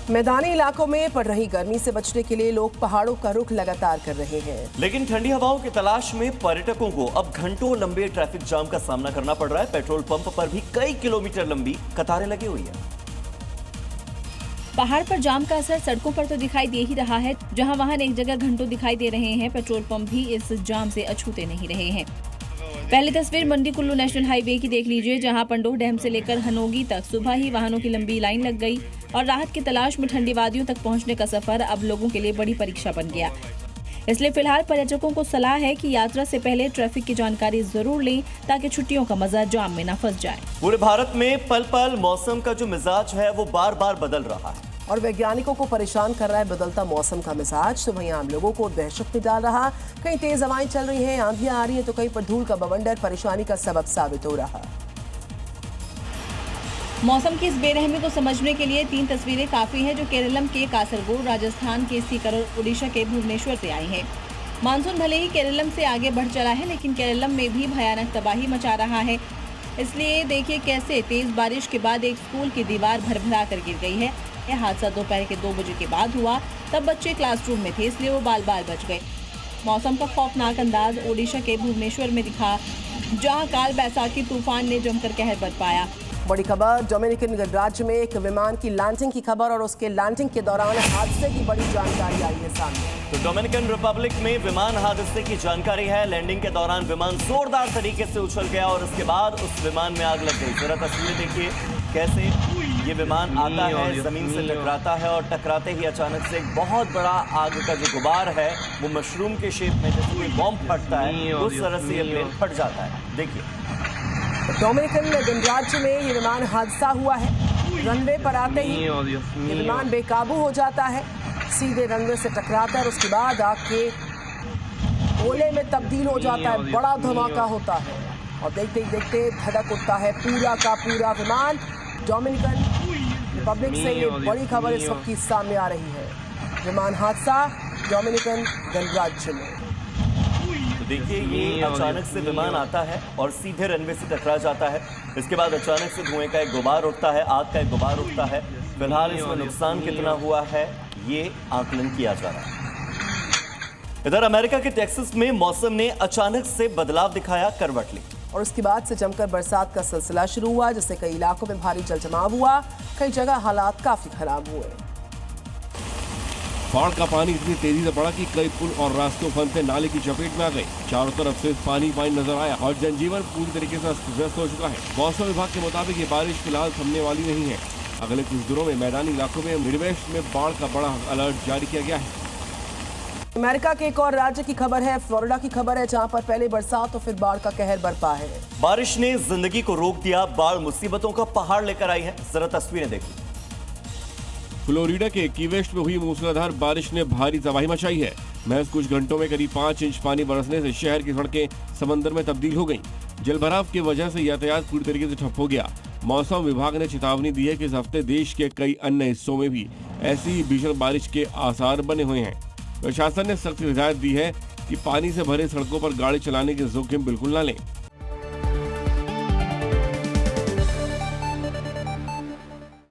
मैदानी इलाकों में पड़ रही गर्मी से बचने के लिए लोग पहाड़ों का रुख लगातार कर रहे हैं। लेकिन ठंडी हवाओं की तलाश में पर्यटकों को अब घंटों लंबे ट्रैफिक जाम का सामना करना पड़ रहा है। पेट्रोल पंप पर भी कई किलोमीटर लंबी कतारें लगी हुई है। पहाड़ पर जाम का असर सड़कों पर तो दिखाई दे ही रहा है। जहां वहां एक जगह घंटों दिखाई दे रहे हैं, पेट्रोल पंप भी इस जाम से अछूते नहीं रहे हैं। पहली तस्वीर मंडी कुल्लू नेशनल हाईवे की देख लीजिए, जहां पंडोह डैम से लेकर हनोगी तक सुबह ही वाहनों की लंबी लाइन लग गई और राहत की तलाश में ठंडी वादियों तक पहुंचने का सफर अब लोगों के लिए बड़ी परीक्षा बन गया। इसलिए फिलहाल पर्यटकों को सलाह है कि यात्रा से पहले ट्रैफिक की जानकारी जरूर लें ताकि छुट्टियों का मजा जाम में न फंस जाए। पूरे भारत में पल पल मौसम का जो मिजाज है वो बार बार बदल रहा है और वैज्ञानिकों को परेशान कर रहा है बदलता मौसम का मिजाज। तो वहीं आम लोगों को दहशत में डाल रहा। कहीं तेज हवाएं चल रही हैं, आंधियां आ रही हैं, तो कहीं पर धूल का बवंडर परेशानी का सबब साबित हो रहा। मौसम की इस बेरहमी को समझने के लिए 3 तस्वीरें काफी हैं, जो केरलम के कासरगोड, राजस्थान के सीकर और उड़ीसा के भुवनेश्वर से आई हैं। मानसून भले ही केरलम से आगे बढ़ चला है, लेकिन केरलम में भी भयानक तबाही मचा रहा है। इसलिए देखिए कैसे तेज बारिश के बाद एक स्कूल की दीवार भरभरा कर गिर गई है। यह हादसा दोपहर के 2 बजे के बाद हुआ। तब बच्चे क्लासरूम में थे, इसलिए वो बाल बाल बच गए। मौसम का खौफनाक अंदाज ओडिशा के भुवनेश्वर में दिखा, जहां काल बैसाखी तूफान ने जमकर कहर बरपाया। बड़ी खबर, डोमिनिकन गणराज्य में एक विमान की लैंडिंग की खबर और उसके लैंडिंग के दौरान हादसे की बड़ी जानकारी आई है सामने। तो डोमिनिकन रिपब्लिक में विमान हादसे की जानकारी है। लैंडिंग के दौरान विमान जोरदार तरीके से उछल गया और उसके बाद उस विमान में आग लग गई। जरा तस्वीरें देखिए कैसे ये विमान आता है, जमीन से टकराता है और टकराते ही अचानक से एक बहुत बड़ा आग का जो गुबार है वो मशरूम के शेप में, जैसे कोई बॉम्ब फटता है उस तरह से ये प्लेन फट जाता है। देखिए डोमिनिकन गणराज्य में ये विमान हादसा हुआ है। रनवे पर आते ही ये विमान बेकाबू हो जाता है, सीधे रनवे से टकराता है और उसके बाद आग के गोले में तब्दील हो जाता है। बड़ा धमाका होता है और देखते ही देखते धड़क उठता है पूरा का पूरा विमान। डोमिनिकन रिपब्लिक से ये बड़ी खबर इस वक्त की सामने आ रही है। विमान हादसा डोमिनिकन गणराज्य में। तो देखिए ये अचानक से विमान आता है और सीधे रनवे से टकरा जाता है। इसके बाद अचानक से धुएं का एक गुबार उठता है, आग का एक गुबार उठता है। फिलहाल इसमें नुकसान कितना हुआ है ये आकलन किया जा रहा है। इधर अमेरिका के टेक्सास में मौसम ने अचानक से बदलाव दिखाया, करवट ली और उसके बाद से जमकर बरसात का सिलसिला शुरू हुआ, जिससे कई इलाकों में भारी जलजमाव हुआ। कई जगह हालात काफी खराब हुए। बाढ़ का पानी इतनी तेजी से बढ़ा कि कई पुल और रास्तों फंसे नाले की चपेट में आ गए। चारों तरफ से पानी नजर आया और जनजीवन पूरी तरीके से अस्त-व्यस्त हो चुका है। मौसम विभाग के मुताबिक ये बारिश फिलहाल थमने वाली नहीं है। अगले कुछ दिनों में मैदानी इलाकों में मिडवेस्ट में बाढ़ का बड़ा अलर्ट जारी किया गया है। अमेरिका के एक और राज्य की खबर है, फ्लोरिडा की खबर है, जहां पर पहले बरसात तो फिर बाढ़ का कहर बरपा है। बारिश ने जिंदगी को रोक दिया, बाढ़ मुसीबतों का पहाड़ लेकर आई है। जरा तस्वीरें देखिए। फ्लोरिडा के की वेस्ट में हुई मूसलाधार बारिश ने भारी तबाही मचाई है। महज कुछ घंटों में करीब 5 इंच पानी बरसने से शहर की सड़कें समंदर में तब्दील हो गईं। जलभराव की वजह से यातायात पूरी तरीके से ठप हो गया। मौसम विभाग ने चेतावनी दी है कि इस हफ्ते देश के कई अन्य हिस्सों में भी ऐसी भीषण बारिश के आसार बने हुए हैं। प्रशासन ने सख्त हिदायत दी है कि पानी से भरे सड़कों पर गाड़ी चलाने की जोखिम बिल्कुल न लें।